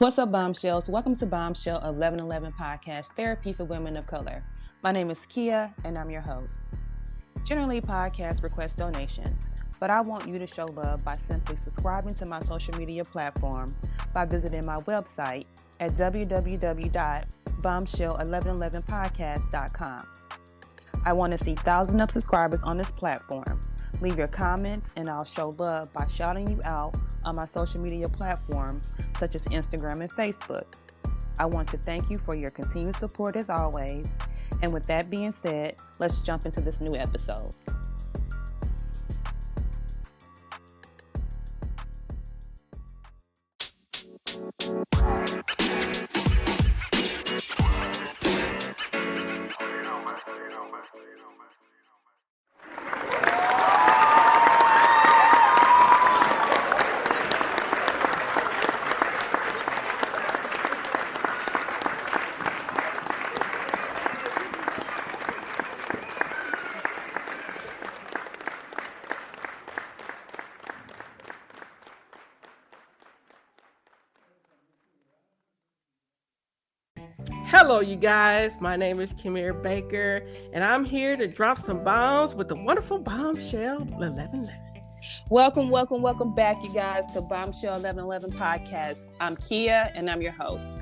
What's up, Bombshells? Welcome to Bombshell 1111 Podcast, Therapy for Women of Color. My name is Kia, and I'm your host. Generally, podcasts request donations, but I want you to show love by simply subscribing to my social media platforms by visiting my website at www.bombshell1111podcast.com. I want to see thousands of subscribers on this platform. Leave your comments and I'll show love by shouting you out on my social media platforms such as Instagram and Facebook. I want to thank you for your continued support as always. And with that being said, let's jump into this new episode. Hello, you guys. My name is Kemir Baker, and I'm here to drop some bombs with the wonderful Bombshell 1111. Welcome back, you guys, to Bombshell 1111 Podcast. I'm Kia, and I'm your host.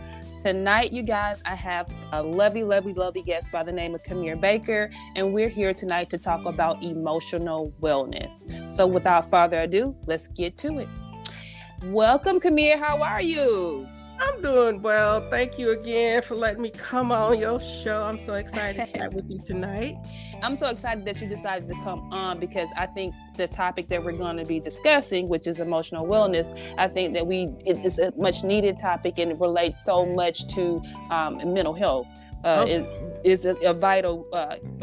Tonight, you guys, I have a lovely guest by the name of Kemir Baker, and we're here tonight to talk about emotional wellness. So without further ado, let's get to it. Welcome, Kemir. How are you? I'm doing well. Thank you again for letting me come on your show. I'm so excited to chat with you tonight. I'm so excited that you decided to come on because I think the topic that we're going to be discussing, which is emotional wellness, I think that it's a much needed topic and it relates so much to mental health. It is a vital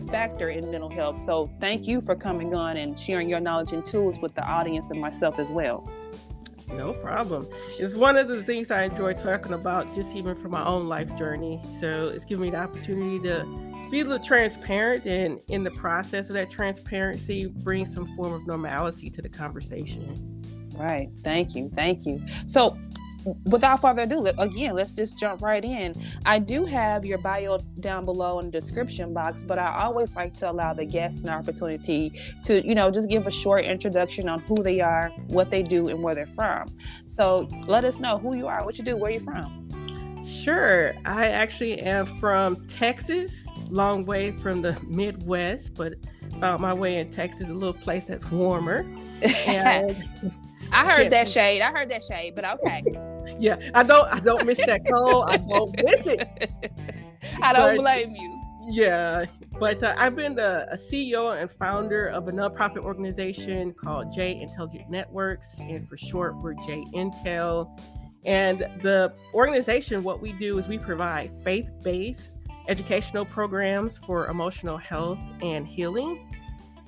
factor in mental health. So thank you for coming on and sharing your knowledge and tools with the audience and myself as well. No problem. It's one of the things I enjoy talking about, just even from my own life journey. So it's given me the opportunity to be a little transparent, and in the process of that transparency, bring some form of normalcy to the conversation. Right. Thank you. So without further ado, again, let's just jump right in. I do have your bio down below in the description box, but I always like to allow the guests an opportunity to, just give a short introduction on who they are, what they do, and where they're from. So let us know who you are, what you do, where you're from. Sure. I actually am from Texas, long way from the Midwest, but found my way in Texas, a little place that's warmer. And I heard that shade, but okay. Yeah, I don't miss that cold. I don't miss it. I don't blame you. Yeah, but I've been a CEO and founder of a nonprofit organization called Intelligent Networks, and for short, we're JINTEL. And the organization, what we do is we provide faith-based educational programs for emotional health and healing.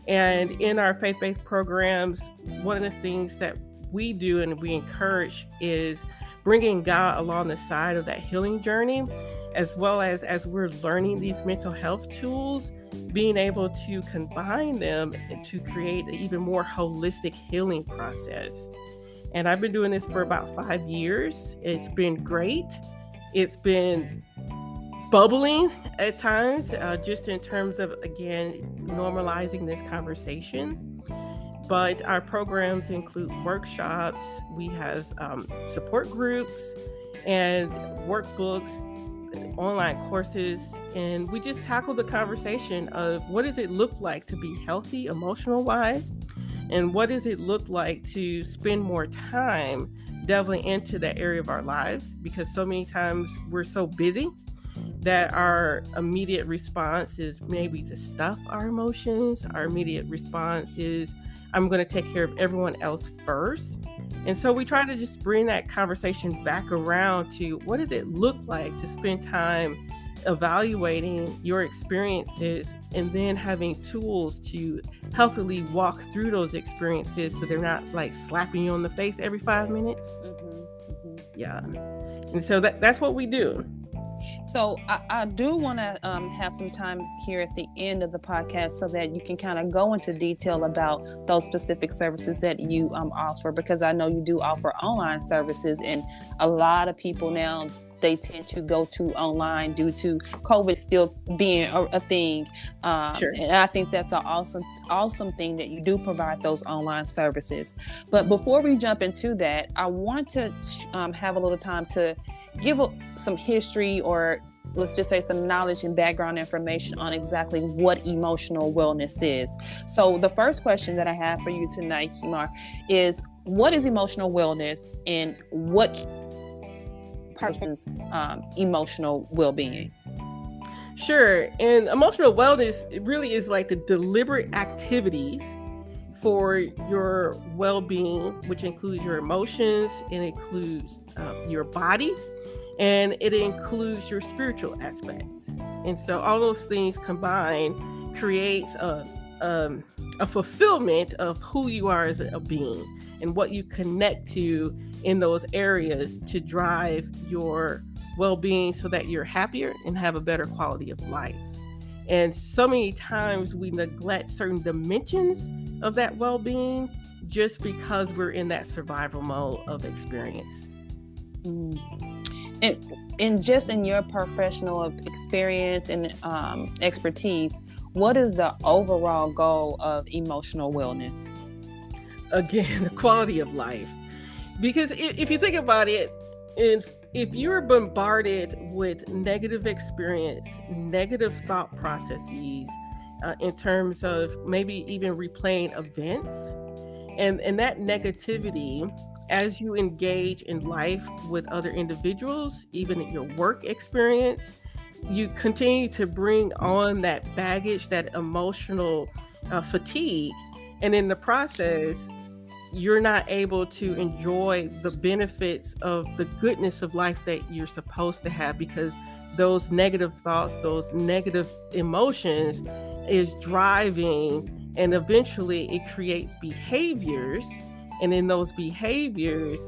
And in our faith-based programs, one of the things that we do and we encourage is bringing God along the side of that healing journey, as well as we're learning these mental health tools, being able to combine them to create an even more holistic healing process. And I've been doing this for about 5 years. It's been great. It's been bubbling at times, just in terms of, again, normalizing this conversation. But our programs include workshops, we have support groups and workbooks, online courses, and we just tackle the conversation of what does it look like to be healthy emotional-wise, and what does it look like to spend more time delving into that area of our lives, because so many times we're so busy that our immediate response is maybe to stuff our emotions. Our immediate response is, I'm going to take care of everyone else first. And so we try to just bring that conversation back around to what does it look like to spend time evaluating your experiences and then having tools to healthily walk through those experiences so they're not like slapping you on the face every 5 minutes. Yeah. And so that's what we do. So I do want to have some time here at the end of the podcast so that you can kind of go into detail about those specific services that you offer, because I know you do offer online services, and a lot of people now, they tend to go to online due to COVID still being a thing. Sure. And I think that's an awesome thing that you do provide those online services. But before we jump into that, I want to have a little time to give some history, or let's just say some knowledge and background information on exactly what emotional wellness is. So the first question that I have for you tonight, Kemir, is what is emotional wellness, and what person's emotional well-being? Sure. And emotional wellness, it really is like the deliberate activities for your well-being, which includes your emotions, it includes your body, and it includes your spiritual aspects. And so all those things combined creates a fulfillment of who you are as a being and what you connect to in those areas to drive your well-being so that you're happier and have a better quality of life. And so many times we neglect certain dimensions of that well-being just because we're in that survival mode of experience. And just in your professional experience and expertise, what is the overall goal of emotional wellness? Again, the quality of life. Because if you think about it, if you're bombarded with negative experience, negative thought processes, in terms of maybe even replaying events, and that negativity, as you engage in life with other individuals, even in your work experience, you continue to bring on that baggage, that emotional fatigue. And in the process, you're not able to enjoy the benefits of the goodness of life that you're supposed to have, because those negative thoughts, those negative emotions is driving, and eventually it creates behaviors. And in those behaviors,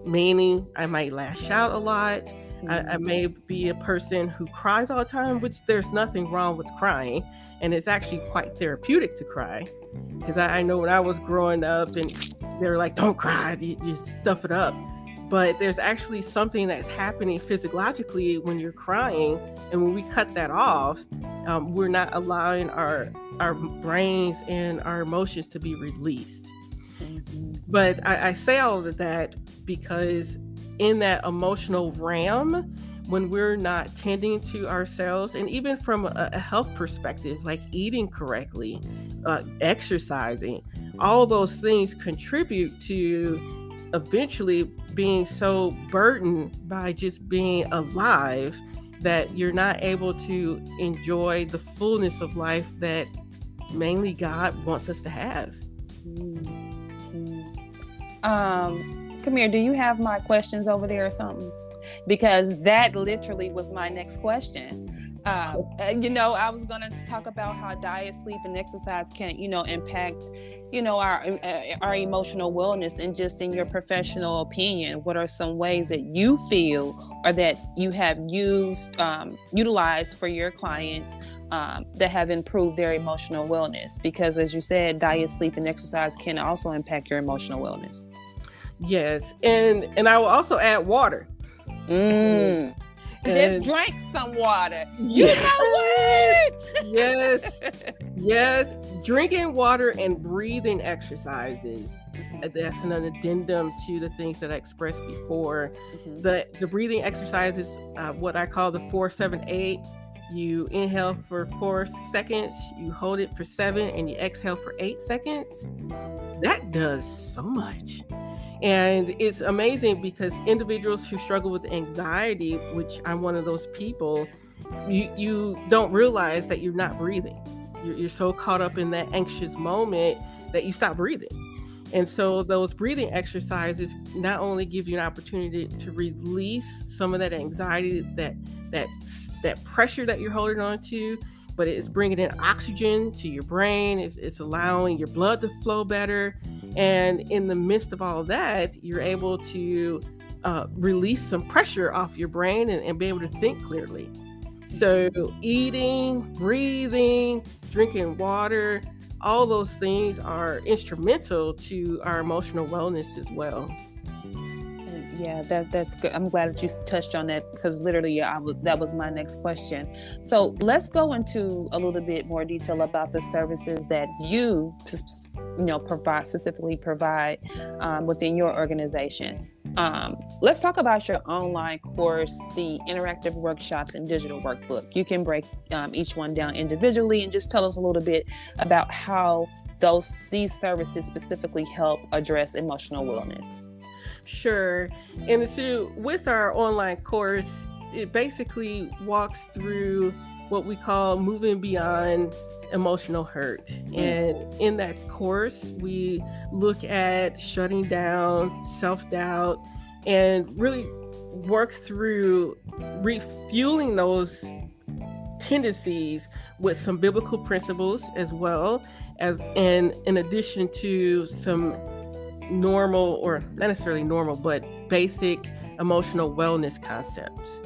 meaning I might lash out a lot. I may be a person who cries all the time, which there's nothing wrong with crying. And it's actually quite therapeutic to cry. Because I know when I was growing up and they're like, don't cry, you stuff it up. But there's actually something that's happening physiologically when you're crying. And when we cut that off, we're not allowing our brains and our emotions to be released. But I say all of that because in that emotional realm, when we're not tending to ourselves, and even from a health perspective, like eating correctly, exercising, all those things contribute to eventually being so burdened by just being alive that you're not able to enjoy the fullness of life that mainly God wants us to have. Kemir, do you have my questions over there or something? Because that literally was my next question. I was going to talk about how diet, sleep, and exercise can, impact, our emotional wellness. And just in your professional opinion, what are some ways that you feel or that you have utilized for your clients that have improved their emotional wellness? Because as you said, diet, sleep, and exercise can also impact your emotional wellness. Yes. And I will also add water. Just drink some water. You know what? Yes. Drinking water and breathing exercises. That's an addendum to the things that I expressed before. The breathing exercises, what I call the 4-7-8. You inhale for 4 seconds, you hold it for 7, and you exhale for 8 seconds. That does so much. And it's amazing because individuals who struggle with anxiety, which I'm one of those people, you don't realize that you're not breathing. You're so caught up in that anxious moment that you stop breathing. And so those breathing exercises not only give you an opportunity to release some of that anxiety, that pressure that you're holding on to, but it's bringing in oxygen to your brain. It's allowing your blood to flow better. And in the midst of all of that, you're able to release some pressure off your brain and be able to think clearly. So eating, breathing, drinking water, all those things are instrumental to our emotional wellness as well. Yeah, that's good. I'm glad that you touched on that, because literally, that was my next question. So let's go into a little bit more detail about the services that you specifically provide within your organization. Let's talk about your online course, the interactive workshops and digital workbook. You can break each one down individually and just tell us a little bit about how these services specifically help address emotional wellness. Sure. And so with our online course, it basically walks through what we call moving beyond emotional hurt. And in that course, we look at shutting down self-doubt and really work through refueling those tendencies with some biblical principles, as well as, and in addition to some normal, or not necessarily normal, but basic emotional wellness concepts,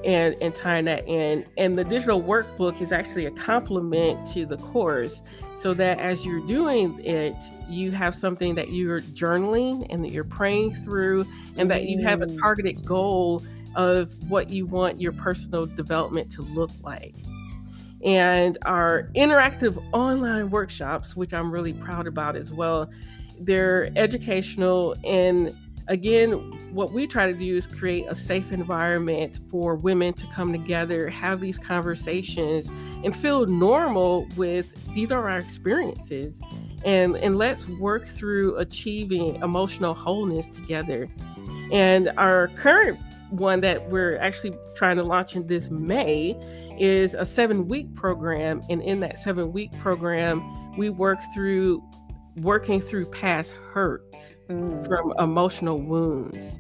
and tying that in. And the digital workbook is actually a complement to the course, so that as you're doing it, you have something that you're journaling and that you're praying through, and that you have a targeted goal of what you want your personal development to look like. And our interactive online workshops, which I'm really proud about as well, they're educational. And again, what we try to do is create a safe environment for women to come together, have these conversations, and feel normal with these are our experiences. And let's work through achieving emotional wholeness together. And our current one that we're actually trying to launch in this May is a 7-week program. And in that 7-week program, we working through past hurts from emotional wounds.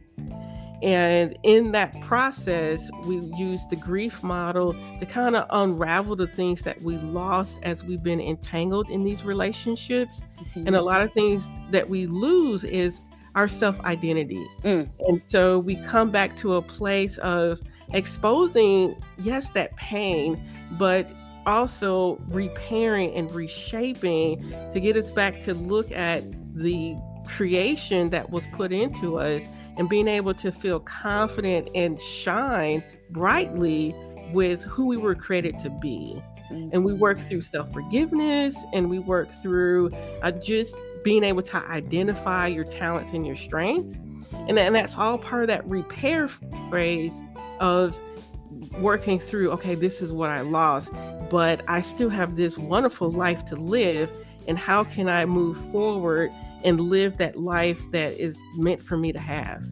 And in that process, we use the grief model to kind of unravel the things that we lost as we've been entangled in these relationships. And a lot of things that we lose is our self-identity. And so we come back to a place of exposing, yes, that pain, but also repairing and reshaping to get us back to look at the creation that was put into us, and being able to feel confident and shine brightly with who we were created to be. And we work through self-forgiveness, and we work through just being able to identify your talents and your strengths. And that's all part of that repair phase of working through, okay, this is what I lost, but I still have this wonderful life to live. And how can I move forward and live that life that is meant for me to have?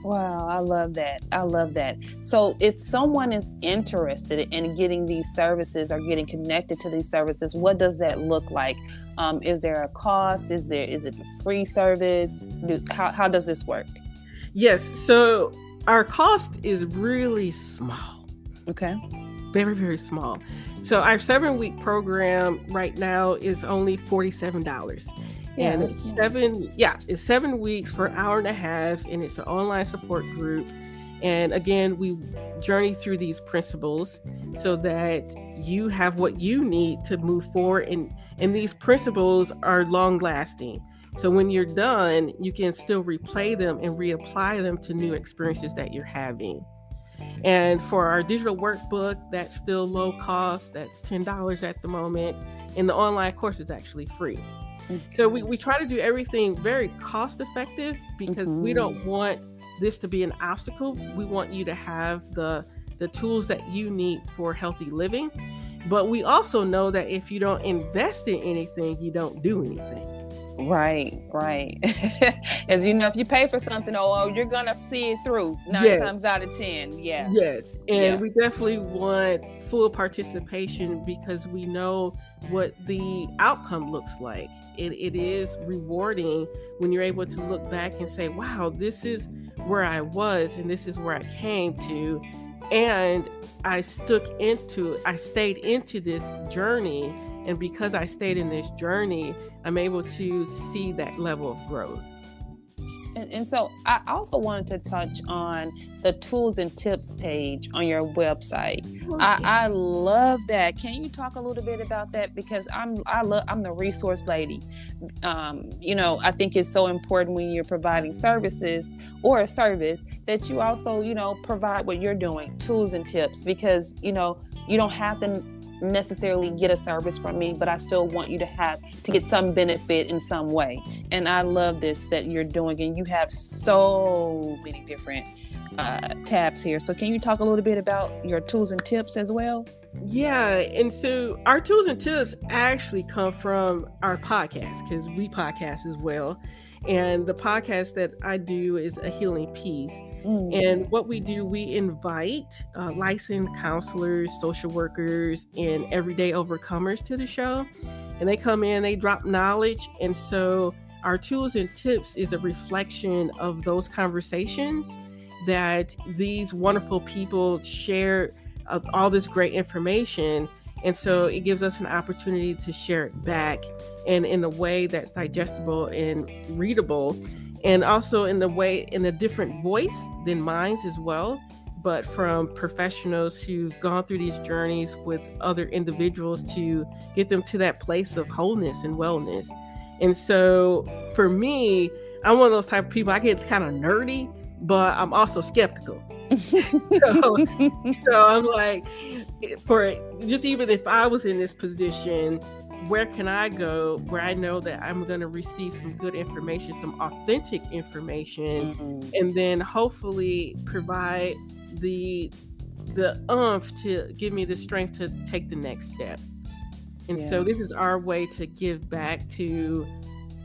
Wow, I love that. I love that. So if someone is interested in getting these services or getting connected to these services, what does that look like? Is there a cost? Is it a free service? How does this work? Yes. So our cost is really small. Okay. Very, very small. So our 7-week program right now is only $47. Yeah, and it's 7 weeks for an hour and a half, and it's an online support group. And again, we journey through these principles so that you have what you need to move forward. And these principles are long lasting. So when you're done, you can still replay them and reapply them to new experiences that you're having. And for our digital workbook, that's still low cost. That's $10 at the moment. And the online course is actually free. So we try to do everything very cost effective, because we don't want this to be an obstacle. We want you to have the tools that you need for healthy living. But we also know that if you don't invest in anything, you don't do anything. Right. As you know, if you pay for something, you're gonna see it through 9 times out of 10. Yeah. Yes. And we definitely want full participation, because we know what the outcome looks like. It is rewarding when you're able to look back and say, wow, this is where I was and this is where I came to. And I stayed into this journey. And because I stayed in this journey, I'm able to see that level of growth. And so I also wanted to touch on the tools and tips page on your website. Okay. I love that. Can you talk a little bit about that? Because I'm the resource lady. I think it's so important when you're providing services or a service that you also, provide what you're doing, tools and tips, because, you don't have to necessarily get a service from me, but I still want you to get some benefit in some way. And I love this that you're doing, and you have so many different tabs here. So can you talk a little bit about your tools and tips as well? Yeah, and so our tools and tips actually come from our podcast, because we podcast as well. And the podcast that I do is A Healing Piece. And what we do, we invite licensed counselors, social workers, and everyday overcomers to the show. And they come in, they drop knowledge. And so our tools and tips is a reflection of those conversations that these wonderful people share all this great information. And so it gives us an opportunity to share it back and in a way that's digestible and readable, and also in a different voice than mine as well, but from professionals who've gone through these journeys with other individuals to get them to that place of wholeness and wellness. And so for me, I'm one of those type of people, I get kind of nerdy, but I'm also skeptical. so I'm like, even if I was in this position, where can I go where I know that I'm going to receive some good information, some authentic information, and then hopefully provide the oomph to give me the strength to take the next step. And so this is our way to give back to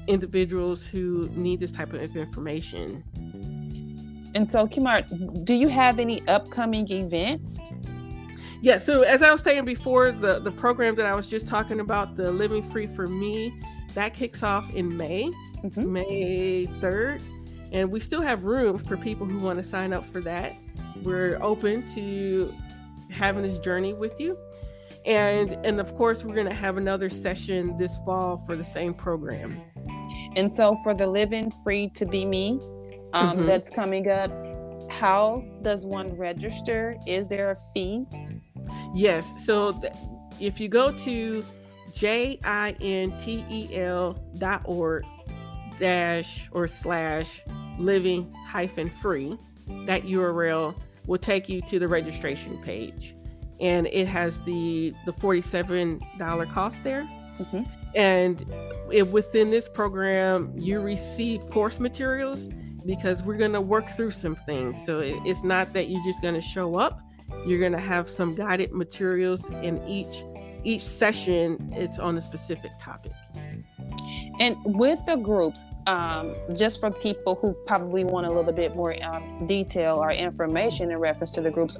individuals who need this type of information. And so, Kemir, do you have any upcoming events? Yeah, so as I was saying before, the program that I was just talking about, the Living Free for Me, that kicks off in May, May 3rd. And we still have room for people who want to sign up for that. We're open to having this journey with you. And of course, we're going to have another session this fall for the same program. And so for the Living Free to Be Me, that's coming up, how does one register? Is there a fee? Yes. So if you go to jintel.org/living-free, that URL will take you to the registration page. And it has the $47 cost there. And within this program, you receive course materials, because we're going to work through some things. So it's not that you're just going to show up. You're going to have some guided materials, and each session it's on a specific topic. And with the groups, just for people who probably want a little bit more detail or information in reference to the groups,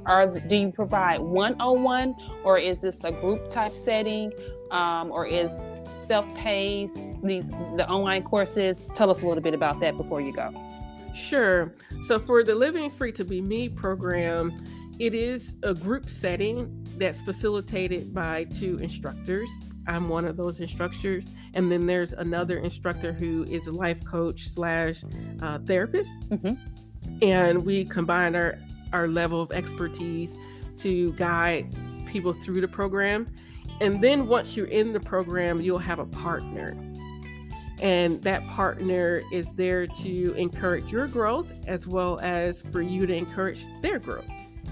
do you provide 101, or is this a group type setting, or is self-paced, the online courses? Tell us a little bit about that before you go. Sure. So for the Living Free to Be Me program, it is a group setting that's facilitated by 2 instructors. I'm one of those instructors. And then there's another instructor who is a life coach / therapist. And we combine our level of expertise to guide people through the program. And then once you're in the program, you'll have a partner. And that partner is there to encourage your growth as well as for you to encourage their growth.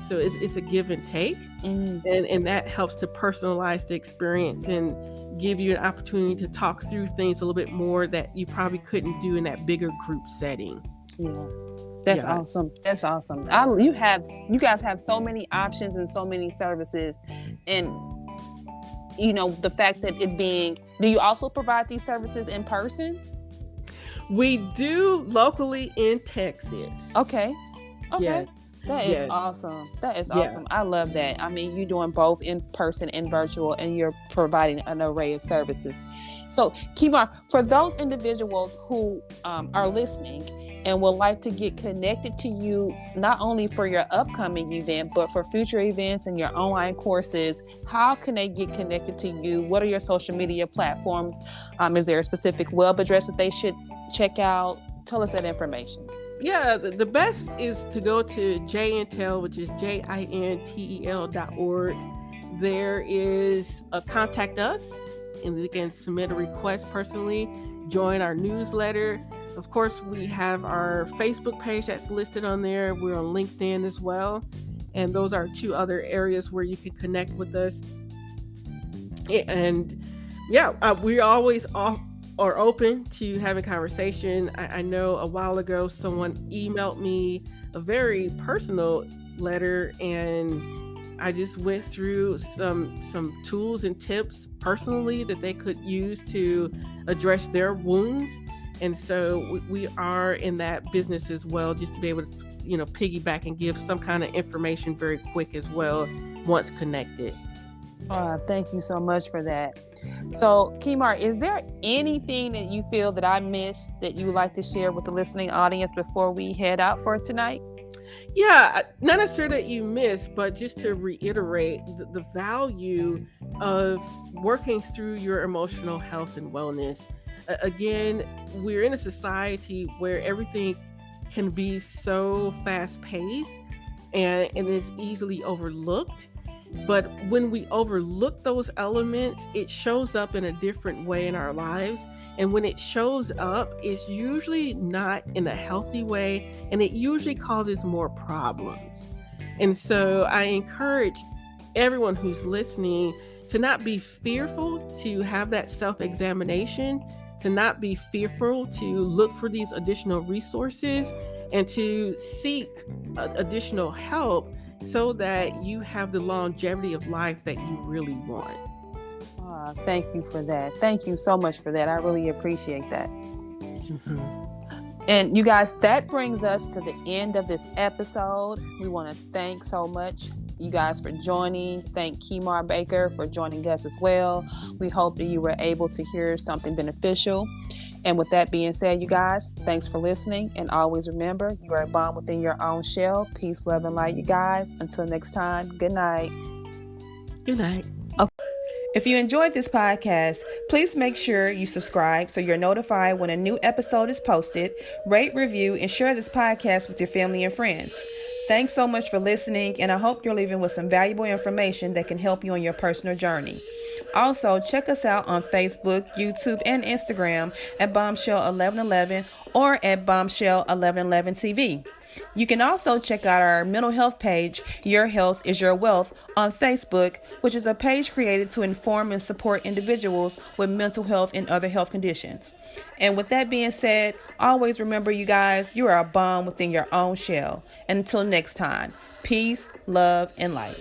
So it's a give and take. And that helps to personalize the experience and give you an opportunity to talk through things a little bit more that you probably couldn't do in that bigger group setting. That's awesome. That's awesome. You guys have so many options and so many services. And the fact that do you also provide these services in person? We do locally in Texas. Okay. Yes. That is awesome. That is awesome. I love that. I mean, you're doing both in person and virtual, and you're providing an array of services. So, Kemir, for those individuals who are listening and would like to get connected to you, not only for your upcoming event, but for future events and your online courses, how can they get connected to you? What are your social media platforms? Is there a specific web address that they should check out? tell us that information. Yeah, the best is to go to JINTEL, which is JINTEL.org. There is a contact us, and you can submit a request personally, join our newsletter. Of course, we have our Facebook page that's listed on there. We're on LinkedIn as well. And those are two other areas where you can connect with us. And yeah, we always are open to having conversation. I know a while ago, someone emailed me a very personal letter, and I just went through some tools and tips personally that they could use to address their wounds. And so we are in that business as well, just to be able to, piggyback and give some kind of information very quick as well once connected. Thank you so much for that. So, Kemir, is there anything that you feel that I missed that you would like to share with the listening audience before we head out for tonight? Yeah, not necessarily that you missed, but just to reiterate the value of working through your emotional health and wellness. Again, we're in a society where everything can be so fast-paced and is easily overlooked. But when we overlook those elements, it shows up in a different way in our lives. And when it shows up, it's usually not in a healthy way, and it usually causes more problems. And so I encourage everyone who's listening to not be fearful to have that self-examination, to not be fearful to look for these additional resources and to seek additional help so that you have the longevity of life that you really want. Thank you for that. Thank you so much for that. I really appreciate that. Mm-hmm. And you guys, that brings us to the end of this episode. We want to thank so much you guys for joining. Thank Kemir Baker for joining us as well. We hope that you were able to hear something beneficial. And with that being said, you guys, thanks for listening. And always remember, you are a bomb within your own shell. Peace, love, and light, you guys. Until next time, good night. Good night. Okay. If you enjoyed this podcast, please make sure you subscribe so you're notified when a new episode is posted. Rate, review, and share this podcast with your family and friends. Thanks so much for listening, and I hope you're leaving with some valuable information that can help you on your personal journey. Also, check us out on Facebook, YouTube, and Instagram at Bombshell1111 or at Bombshell1111 TV. You can also check out our mental health page, Your Health is Your Wealth, on Facebook, which is a page created to inform and support individuals with mental health and other health conditions. And with that being said, always remember, you guys, you are a bomb within your own shell. And until next time, peace, love, and light.